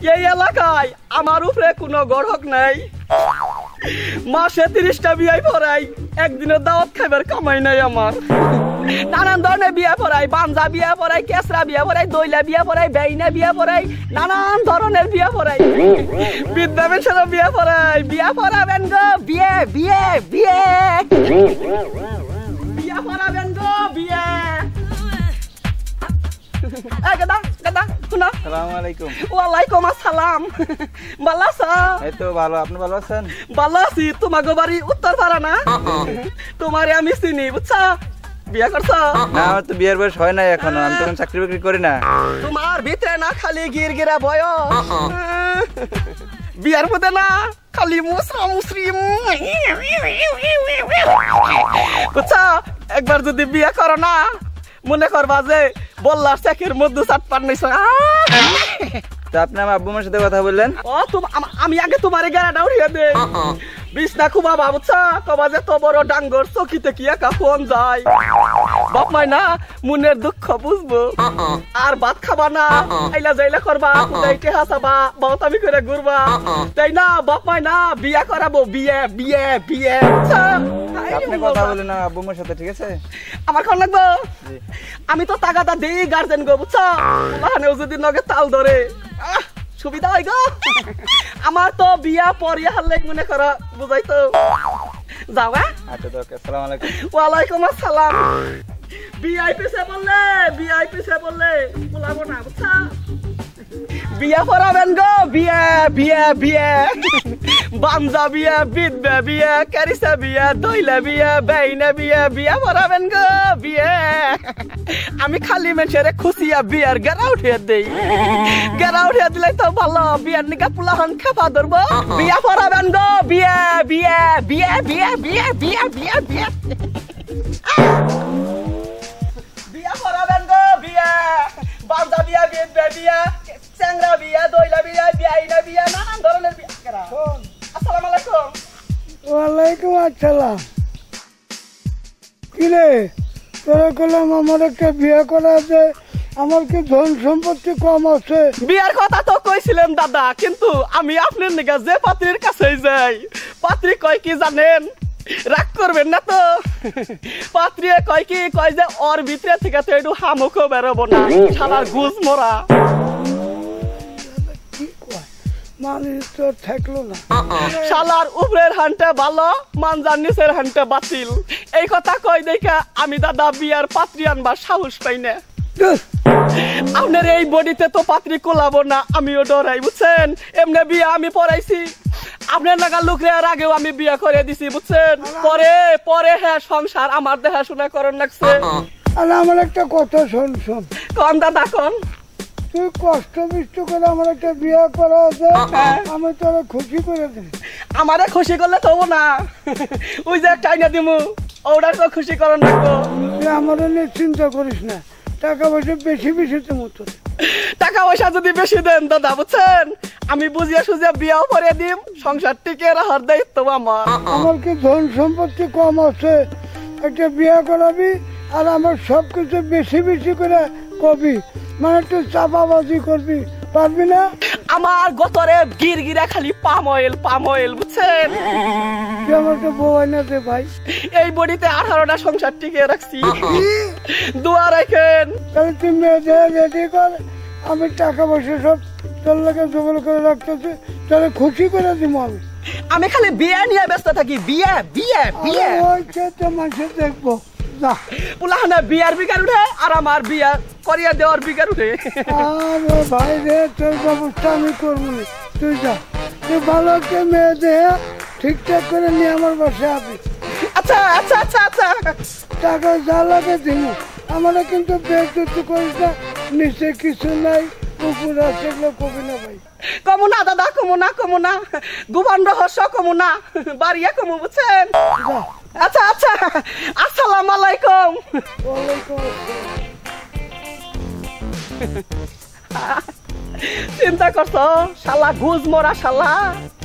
এই এলাকায় আমার উপরে কোনো গড়ক নাই। মাসে 30টা বিয়ে পড়াই, একদিনের দাওয়াত খাইবার কামাই নাই আমার। নানান ধরনের বিয়ে পড়াই, বাঞ্জা বিয়ে পড়াই, কেসরা বিয়ে পড়াই, দইলা বিয়ে পড়াই, বেইনা বিয়ে পড়াই, নানান ধরনের বিয়ে পড়াই, বিদ্যা পেনশনের বিয়ে পড়াই। বিয়ে পড়াবেন গো, বিয়ে বিয়ে বিয়ে বিয়ে পড়াবেন গো, বিয়ে। গাদা গাদা শুনো। আসসালামু আলাইকুম। ওয়ালাইকুম আসসালাম। ভালো আছো? এই তো ভালো, আপনি ভালো আছেন? ভালো আছি। তোমাকে বাড়ি উত্তরপাড়া না? তোমারে আমি চিনি, বুঝছো? বিয়ে করছো? না, আমার তো বিয়ের বয়স হয় নাই এখনো, আমি তো চাকরি বাকরি করি না। তোমার ভিতরে না খালি গিরগিরা বয়স, বিয়ার মধ্যে না খালি মুসরা মুসরি। বুঝছো, একবার যদি বিয়ে করো না, মনে করবা যে বললার চাকের মধ্যে চাটপান নিছ। তা আপনি আমার আব্বু মার সাথে কথা বললেন? ও আমি আগে তোমার গাড়াটা উঠিয়ে দে। বিছনা খুবা ভাবছা কবা যে তো বড় ডাঙ্গর চকিতে কি একা ফোন যায়। বাপ মাই না মনের দুঃখ বুঝবো, আর ভাত খাবা না, আইলা যাইলা করবা, উদাইতে হাসাবা, বাউতামি করে ঘুরবা, তাই না? বাপ মাই না বিয়া করাবো, বিয়ে বিয়ে বিয়ে। আপনি কথা বলেন না আব্বু মার সাথে, ঠিক আছে? আমার কোন লাগবো? আমি তো তাগাদা দেই গার্জেন গো, বুঝছো? লাহানেও যদি নগে তাল ধরে সুবিধা হয় গো। আমার তো বিয়া পরিয়া হারলে মনে করো, বুঝাই তো। যাও। আচ্ছা দরকার। আসসালামু আলাইকুম। ওয়ালাইকুম আসসালাম। বিআইপি সে বললে বলাবো না, বুঝছা? বিয়া পড়াবেন গো, বিয়ে বিয়ে বিয়ে। বাঞ্জা বিয়ে, বিধবা বিয়ে, কারিসা বিয়ে, দইলা বিয়ে, বেইনা বিয়ে, বিয়া পড়াবেন গো, বিয়ে। আমি খালি মানুষের খুশিয়া বিয়ার গেরা উঠিয়ে দেই। গেরা উঠিয়ে দিলে তো ভালো, বিয়ার নিকা পুলাহন খেপা ধরবো। বিয়া পড়াবেন গো, বিয়ে বিয়ে বিয়ে বিয়ে বিয়ে বিয়ে বিয়ে বিয়ে। বিয়া পড়াবেন গো, বিয়ে। বাঞ্জা বিয়া, বিধবা বিয়া, চ্যাংরা বিয়া, দইলা বিয়া, বেইনা বিয়া, নানান ধরনের বিয়া। আসসালামু আলাইকুম। ওয়ালাইকুম আসসালাম। কিরে তোরা করলাম আমার একটা বিয়ে করা আছে, আমার কি ধন সম্পত্তি কম আছে? বিয়ার কথা তো কইছিলেন দাদা, কিন্তু আমি আপনার নিগা যে পাত্রীর কাছে যাই, পাত্রী কয় কি জানেন? রাগ করবেন না তো? পাত্রী কয় কি, কয় যে ওর ভিতরে থেকে তো একটু হামুকও বেরোবো না, শালার গুজ মরা। মানুষ তো থাকলো না। শালার উপরের হানটা ভালো, মানজার নিচের হানটা বাতিল। এই কথা কই দেখা আমি দাদা বিয়ার পাত্রী আনবার সাহস পাই না। আপনার এই বডিতে তো পাত্রী কোলাবো না, আমিও ডরাই, বুঝছেন? এমনি বিয়া আমি পড়াইছি, আপনার নাগাল লোকরে আর আগেও আমি বিয়া করে দিছি, বুঝছেন? পরে পরে হ্যাঁ সংসার আমার দেখাশোনা করার লাগছে। আর আমার একটা কথা শোন। কোন দাদা কোন? তুই কষ্ট বিষ্ট করে আমার একটা বিয়ে করা আছে, আমি তোরা খুশি করে দিই। আমারে খুশি করলে তো না, ওই যে টাইনা দিমু ওটার তো খুশি করার লাগবো। তুই আমারও নিয়ে চিন্তা করিস না, টাকা পয়সা বেশি বেশি তো মতো। টাকা পয়সা যদি বেশি দেন দাদা, বুঝছেন, আমি বুঝিয়া সুঝিয়া বিয়াও করে দিম, সংসার টিকে রাখার দায়িত্ব আমার। আমার কি ধন সম্পত্তি কম আছে? একটা বিয়ে করাবি আর আমার সবকিছু বেশি বেশি করে কবি, মানে একটু চাপাবাজি করবি, পারবি না? আমার গতরে গিরগিরা খালি পাম অয়েল, বুঝছেন? তুই আমার তো বউ আইনা দে ভাই। এই বডিতে 18টা সংসার টিকে রাখছি, দোয়া রাখেন। তাহলে তুই মেয়েদের রেডি কর, আমি টাকা পয়সা সব তোর লোকে জোগাড় করে রাখতেছি, তাহলে খুশি করে দিব আমি। আমি খালি বিয়ে নিয়ে ব্যস্ত থাকি, বিয়ে বিয়ে বিয়ে। ওই ক্ষেত্রে মানুষের দেখবো না, পুলাহানে বিয়ার বিকার উঠে আর আমার বিয়া করিয়া দেওয়ার বিকার উঠে। আরে ভাই রে, তোর ব্যবস্থা আমি করবো না, তুই যা। তুই ভালো একটা মেয়ে দেহে ঠিকঠাক করে নিয়ে আমার বাসায় আসবি। আচ্ছা আচ্ছা আচ্ছা আচ্ছা, টাকা যা লাগে দিব, আমরা কিন্তু বেজুতি করিস না, নিচে কিছু নাই, উপর আছে, এগুলো কবি না ভাই। কমু না দাদা, কমু না, গোপন রহস্য কমু না, বাড়িয়া কমু, বুঝছেন? আচ্ছা আচ্ছা, আসসালামু আলাইকুম। ওয়ালাইকুম আসসালাম। চিন্তা করছো শালা ঘুষ মরা,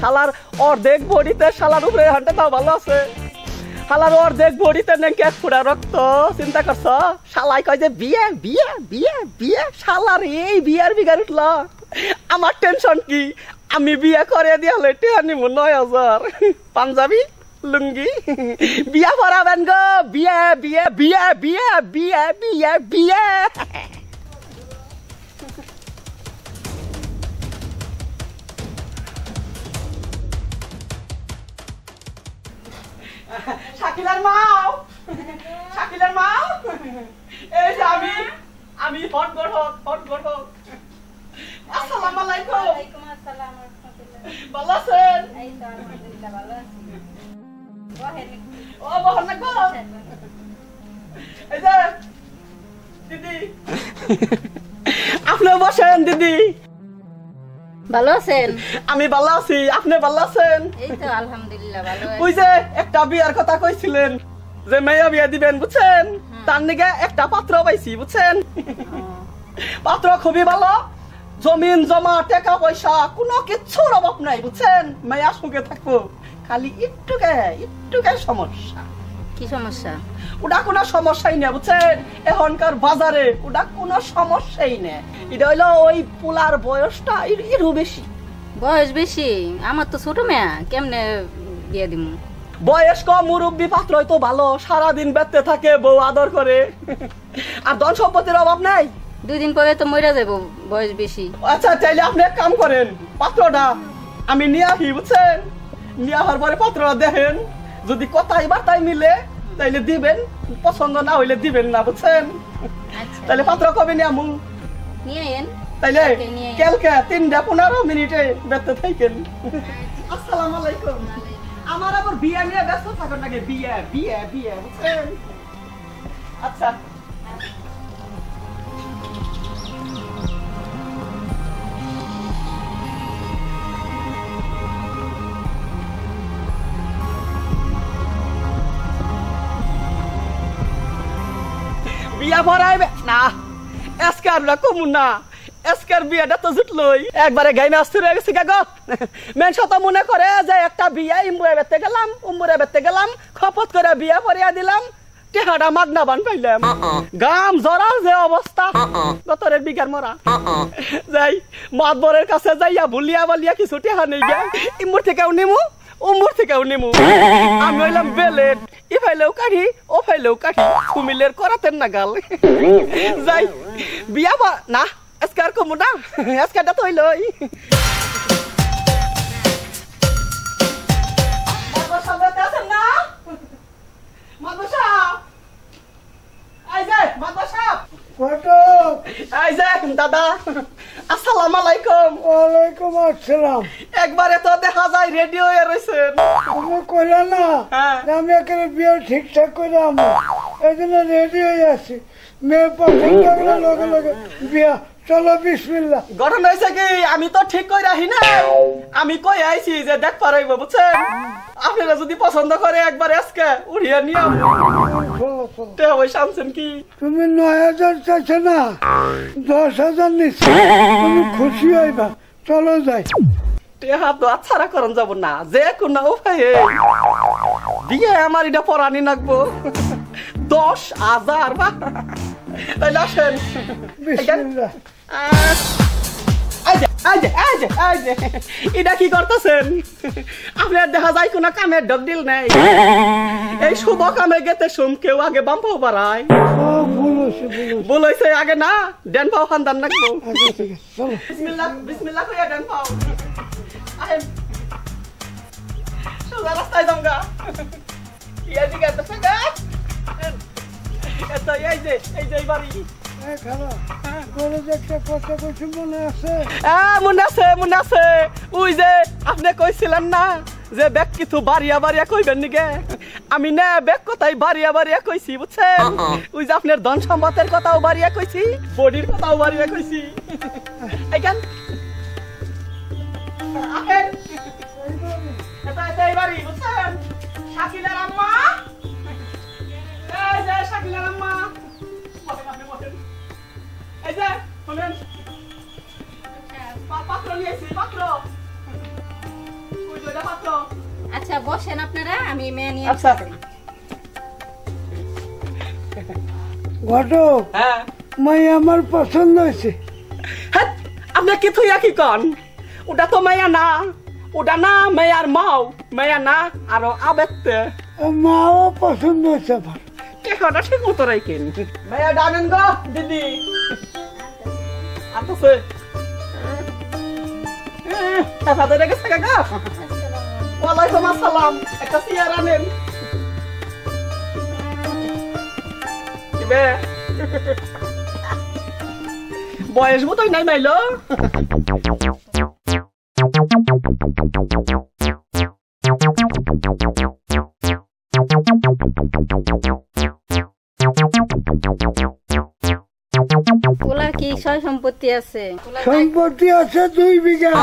শালার অর্ধেক বডিতে, শালার উপরে হাঁটে তাও ভালো আছে, শালার অর্ধেক বডিতে নাকি এক ফুটা রক্ত। চিন্তা করছো? শালাই কয় যে বিয়ে বিয়ে বিয়ে বিয়ে, শালার এই বিয়ার বিগার উঠলো। আমার টেনশন কি আমি বিয়ে করে দিয়ে হলে টেহা নিব 9,000 পাঞ্জাবি লুঙ্গি বিয়া পড়াবেন গো বিয়ে বিয়ে বিয়ে বিয়ে বিয়ে বিয়ে বিয়ে শাকিলার মাও শাকিলার মাও এই যে আমি হট গঠক আসসালামু আলাইকুম। ওয়ালাইকুম আসসালাম ওয়া রাহমাতুল্লাহ। ভালো আছেন? এই তো আলহামদুলিল্লাহ ভালো আছি। বহেন ও বহন না গো এই যে দিদি আপনি বসেন দিদি। ভালো আছেন? আমি ভালো আছি, আপনি ভালো আছেন? এই তো আলহামদুলিল্লাহ ভালো আছি। ওই যে একটা বিয়ার কথা কইছিলেন যে মেয়া বিয়া দিবেন বুঝছেন, তার নিগে একটা পাত্র পাইছি বুঝছেন। পাত্র খুবই ভালো, জমিন জমা টাকা পয়সা কোনো কিছুর অভাব নাই বুঝছেন। মেয়া সুখে থাকবো, খালি একটুকে সমস্যা। কি সমস্যা? ওটা কোনো সমস্যাই না বুঝছেন, এখনকার বাজারে ওটা কোনো সমস্যাই না। এটা হইলো ওই পোলার বয়সটা একটু বেশি। বয়স বেশি? আমার তো ছোট মেয়া, কেমনে বিয়ে দিমু? বয়স্ক মুরব্বী পাত্র তো ভালো, সারাদিন বেঁচতে থাকে, বউ আদর করে, আর ধন সম্পত্তির অভাব নাই। 2 দিন পরে তো মইরা যাবো, বয়স বেশি। আচ্ছা চাইলে আপনি এক কাম করেন, পাত্রটা আমি নিয়ে আসি বুঝছেন, নিয়ে আসার পরে পাত্রটা দেখেন, যদি কথাই বার্তায় মিলে তাইলে দিবেন, পছন্দ না হইলে দিবেন না বুঝছেন। আচ্ছা তাইলে পাত্র কবে নিয়ে আমু? নিয়ে আইন। তাইলে কালকে নিয়ে আইন। কালকে 3-15 মিনিটে বেঁচতে থাকেন। আসসালামু আলাইকুম। আমার আবার বিয়ে নিয়ে ব্যস্ত থাকেন নাকি? বিয়ে বিয়ে বিয়ে বুঝছেন। আচ্ছা বিয়া পড়াইবে না, এসকার না কমু না, এসকার বিয়াটা তো জুটলই একবারে গাইমে আসতে হয়ে গেছে গো। মেন শত মনে করে যে একটা বিয়া ইমুরে বেতে গেলাম, উমুরে বেতে গেলাম, খপত করে বিয়া পড়িয়া দিলাম, টেহাটা মাগনা বান পাইলাম, গাম জরার যে অবস্থা, গতরের বিঘার মরা। যাই মাতবরের কাছে যাইয়া ভুলিয়া বলিয়া কিছু টেহা নেই গে, ইমুর থেকেও নিমু উমুর থেকেও নিমু। আমি হইলাম বেলেট, ই ফাইলেও কাঠি ও ফাইলেও কাঠি, কুমিলের করাতেন না গাল। যাই বিয়া না আজকার কমু না, আজকারটা তো হইলই। দাদা আসসালামু আলাইকুম। ওয়ালাইকুম আসসালাম। একবারে তো দেখা যায় রেডি হয়ে রয়েছেন। তুমি কইলা না হ্যাঁ। যে আমি এখানে বিয়ে ঠিকঠাক করে আমো, এই জন্য রেডি হয়ে আছি। মেয়ে পছন্দ হলে লগে লগে বিয়া, চলো বিসমিল্লাহ। গঠন হয়েছে কি আমি তো ঠিক কই রাখি না, আমি কই আইছি যে দেখ পারাইব বুঝছেন। আপনারা যদি পছন্দ করে একবার আজকে উড়িয়ে নিয়ে চলো চলো। পয়সা আনছেন কি? তুমি 9,000 চাইছো না, 10,000 নিচ্ছি, তুমি খুশি হইবা। চলো যাই। টেহা তো আচ্ছারা করন যাব না, যে কোনো উপায়ে দিয়ে আমার এটা পরানি নাকবো 10,000 বা তাইলে আসেন। বিসমিল্লাহ। এটা কি করতেছেন? আপনার দেখা যায় কোন কামের ডগ ডিল নাই, এই শুভ কামে গেতে শুম কেউ আগে বাম পাও বাড়ায়। ভুল হয়েছে আগে না ডেন পাও খানদান নাকবো। বিসমিল্লাহ বিসমিল্লাহ কইয়া ডেন পাও আহেন সোজা রাস্তায় যামগা। ইয়া দিকে তো ফেগা এত এই যে বাড়ি। মনে আছে ওই যে আপনি কইছিলেন না যে ব্যাগ কিছু বাড়িয়া বাড়িয়া কইবেন নিকে, আমি না ব্যাগ কথাই বাড়িয়া বাড়িয়া কইছি বুঝছেন। ওই যে আপনার ধন সম্পদের কথাও বাড়িয়া কইছি, বডির কথাও বাড়িয়া কইছি। এইখান আহেন এই বাড়ি বুঝছেন। শাকিলার আম্মা, এই যে শাকিলার আম্মা, এই যে শুনেন পাত্র নিয়েছি, পাত্র পাত্র। আচ্ছা বসেন আপনারা, আমি মেয়ে নিয়ে আচ্ছা ঘটক, হ্যাঁ মাই আমার পছন্দ হয়েছে। হ্যাঁ আপনি আপনি কি থুইয়া কি কন ওটা তো মায়া না ওটা না মেয়ার মাও মেয়া না আরো আবেগতে মাও পছন্দ হচ্ছে আমার। কেকটা ঠিক মতো রাখেন মেয়া ডানেন গো দিদি আনতেছে হেফাজতে রেখেছে কাকা ওয়ালাইকুম আসসালাম একটা চেয়ার আনেন বয়স মতোই নাই মাইলো ওলার কি সয় সম্পত্তি আছে? সম্পত্তি আছে 2 বিঘা।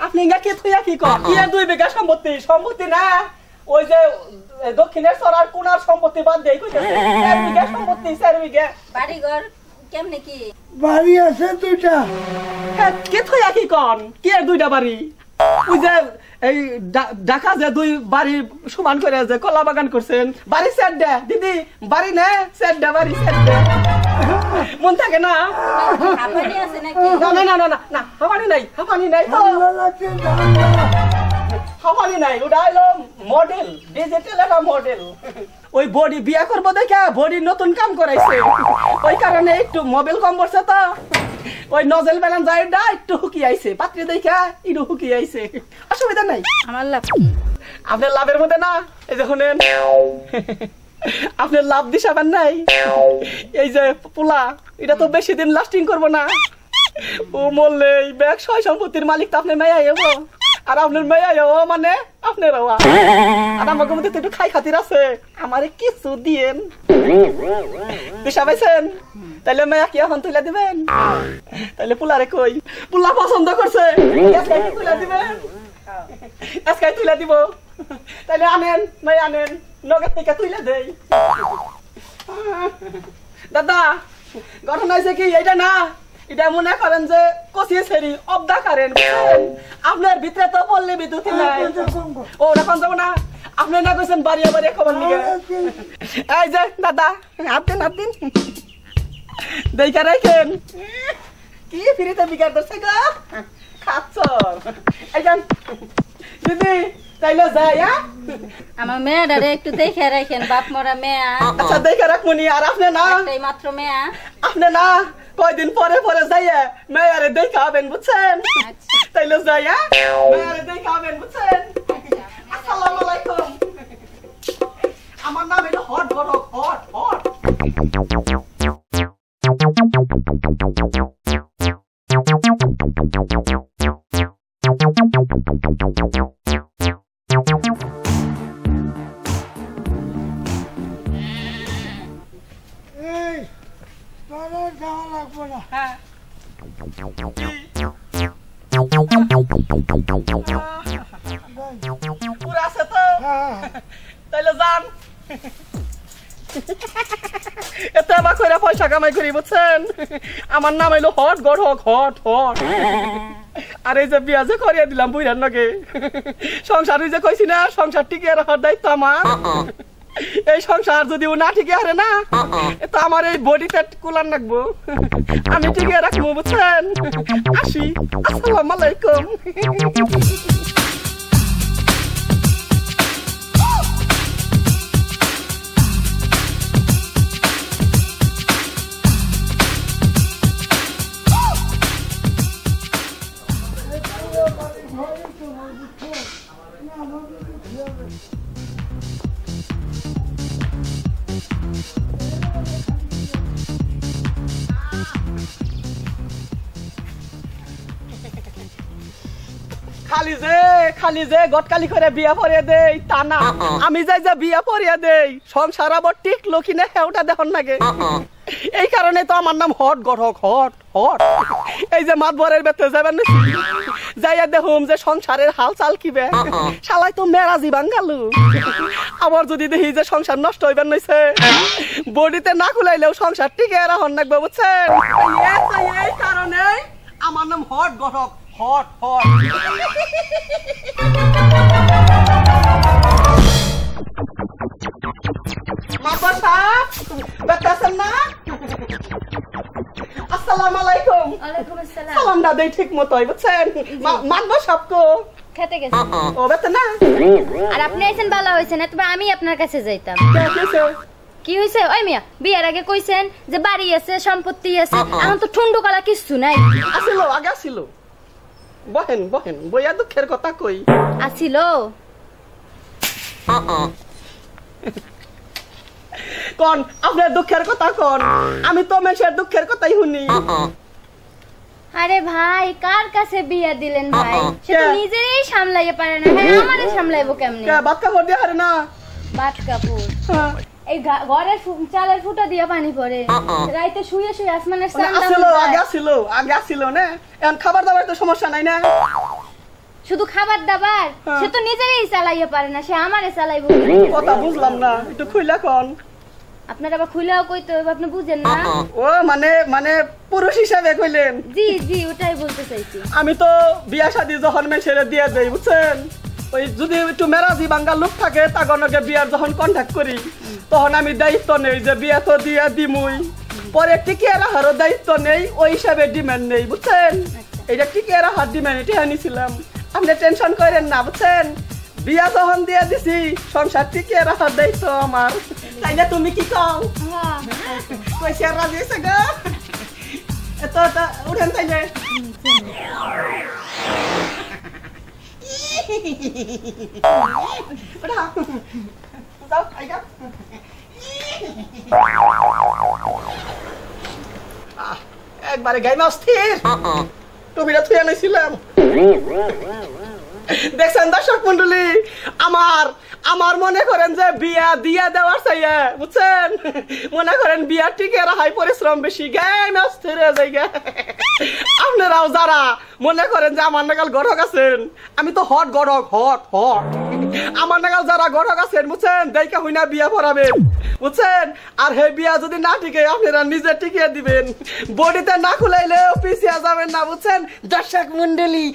আপনি কি থুইয়া কি কর কি 2 বিঘা সম্পত্তি সম্পত্তি না ওই যে দক্ষিণের সরার কোনার সম্পত্তি বাদ দেই কইতাছে 4 বিঘা সম্পত্তি 4 বিঘা বাড়ি ঘর কেমনে কি? বাড়ি আছে 2টা। কে থইয়া কি কন কি 2টা বাড়ি ওই যে এই ঢাকা যে 2 বাড়ি সমান করে যে কলা বাগান করছেন বাড়ি 4টা দিদি বাড়ি না 4টা বাড়ি 4টা মন থাকে না হাঁপানি আছে নাকি? না না না না না হাঁপানি নাই হাঁপানি নাই তো হাঁপানি নাই ওটা হলো মডেল ডিজিটাল একটা মডেল ওই বডি বিয়া করবো দেখে বডি নতুন কাম করাইছে ওই কারণে একটু মোবাইল কম পড়ছে তো ওই নজেল ব্যালেন্স যাইডা একটু হুকি আইছে পাত্রী দেখা একটু হুকি আইছে অসুবিধা নাই আমার লাভ কি? আপনার লাভের মধ্যে না এই যে শুনেন আপনার লাভ দিশাবেন নাই এই যে পোলা এটা তো বেশি দিন লাস্টিং করবো না ও মরলে এই ব্যাগ সয় সম্পত্তির মালিক তো আপনার মেয়ে আইব আর আপনার মেয়ে আইব মানে আপনার আর আমাকে মধ্যে তো একটু খাই খাতির আছে আমারে কিছু দিয়েন দিশা পাইছেন তাইলে মেয়া কি এখন তুলে দিবেন তাইলে পোলারে কই পোলা পছন্দ করছে তুলে দিবেন আজকে তুলে দিব তাইলে আনেন মেয়ে আনেন নগদ থেকে তুলে দেই দাদা ঘটনা হয়েছে কি এটা না এটা মনে করেন যে কষিয়ে সেরি অবদা করেন আপনার ভিতরে তো পড়লে বিদ্যুৎ নাই ও এখন যাবো না আপনি না কইছেন বাড়িয়ে বাড়িয়ে খবর নিয়ে এই যে দাদা হাত দিন দেখা রাখেন কি ফিরিতে বিকার করছে গা খাচ্ছ এই যান দিদি তাইলে যাই আমার মেয়েটারে একটু দেখে রাখেন বাপ মরা মেয়া আচ্ছা দেখে রাখমনি আর আপনি না একটাই মাত্র মেয়া আপনি না কয়দিন পরে পরে যাইয়া মেয়ারে দেখাবেন বুঝছেন তাইলে যাইয়া মেয়ারে দেখাবেন বুঝছেন আসসালামু আলাইকুম আমার নাম এটা হট হট হট হট এই তোরা যাওয়া লাগবে না। হ্যাঁ পুরো আছে তো হ্যাঁ তাইলে যান এত আবার কইরা পয়সা কামাই করি বুঝছেন আমার নাম হইলো হট গড় হক হট হট আর এই যে বিয়া যে করিয়া দিলাম বুইরার নগে সংসার যে কইছি না সংসার টিকে রাখার দায়িত্ব আমার এই সংসার যদি ও না টিকে হারে না তো আমার এই বডিতে কুলার রাখবো আমি টিকে রাখবো বুঝছেন আসি আসসালামু আলাইকুম খালি যে গটকালি করে বিয়া পরিয়ে দেই তা না আমি যাই যে বিয়া পরিয়ে দেই সংসার আবার টিকলো কিনা হেউটা দেখুন লাগে এই কারণে তো আমার নাম হট গঠক হট হট এই যে মাত ভরের বেতে যাবেন যাইয়া দেখুম যে সংসারের হাল চাল কিবে শালাই তো মেরাজি বাঙ্গালু আবার যদি দেখি যে সংসার নষ্ট হইবেন নইছে বডিতে না খুলাইলেও সংসার টিকে রাখুন লাগবে বুঝছেন এই কারণে আমার নাম হট গঠক হট হট মাপা সাপ বেতাছেন না আসসালামু আলাইকুম। ওয়ালাইকুম আসসালাম। সালামটা দেই ঠিক মতোই বুঝছেন। মানবো সবকো। খেতে গেছে। ও বেতে না। আর আপনি আইছেন ভালো হইছে না তবে আমি আপনার কাছে যাইতাম। কি হইছে? ওই মিয়া বিয়ার আগে কইছেন যে বাড়ি আছে সম্পত্তি আছে, এখন তো ঠুন্ডু কলা কিছু নাই। আসিল আগে আসিল। বহেন বহেন বইয়া দুঃখের কথা কই। আছিল কোন আপনার দুঃখের কথা কোন? আমি তো মেশের দুঃখের কথাই শুনি। আরে ভাই কার কাছে বিয়া দিলেন ভাই? সে তো নিজেরই সামলাইতে পারে না, হ্যাঁ আমারে সামলাইবো কেমনে? কে বাত কাপড় দিয়ে হারে না? বাত কাপড় এই ঘরের চালের ফুটা দিয়ে পানি পড়ে, রাইতে শুয়ে শুয়ে আসমানের চাঁদ আসিল আগে আসিল না। এখন খাবার দাবার তো সমস্যা নাই না। শুধু খাবার দাবার সে তো নিজেরই চালাইতে পারে না, সে আমারে চালাইবো। কথা বুঝলাম না, একটু খুইলা কোন। আপনার আবার খুইলাও কইতে হইব, আপনি বুঝেন না? ও মানে পুরুষ হিসাবে কইলেন? জি জি ওটাই বলতে চাইছি। আমি তো বিয়া শাদী যখন মেশেরে দিয়ে দেই বুঝছেন, ওই যদি একটু মেরাজি বাঙ্গাল লোক থাকে তাগনকে বিয়ার যখন কন্ট্যাক্ট করি তখন আমি দায়িত্ব নেই যে বিয়া তো দিয়া দিমুই, পরে টিকিয়ে রাখারও দায়িত্ব নেই, ওই হিসাবে ডিমান্ড নেই বুঝছেন। এইটা টিকিয়ে রাখার ডিমান্ড এটা আনিছিলাম। আপনি টেনশন করেন না বুঝছেন। বিয়া যখন দিয়ে দিছি সংসার টিকিয়ে রাখার দায়িত্ব আমার। তাই না? তুমি কি কও? কইছে রাজি হইছে গো। এত উঠেন তাইলে। যাও আইগা। একবারে গাইমা অস্থির। টুপিটা থুয়ে নিয়েছিলাম। দেখছেন দর্শক মন্ডলী, আমার মনে করেন যে বিয়া দিয়া দেওয়ার চাইয়া বুঝছেন, মনে করেন বিয়া টিকে রাখাই পরিশ্রম বেশি, গাইমা অস্থির হয়ে যায়। আপনারাও যারা মনে করেন যে আমার নাগাল গড়ক আছেন, আমি তো হট গড়ক হট আমার নাগাল যারা গড়ক আছেন বুঝছেন, দেখা হই না বিয়া পড়াবেন বুঝছেন। আর হে বিয়া যদি না টিকে আপনারা নিজে টিকিয়ে দিবেন, বডিতে না খুলাইলেও পিছিয়ে যাবেন না বুঝছেন দর্শক মন্ডলী।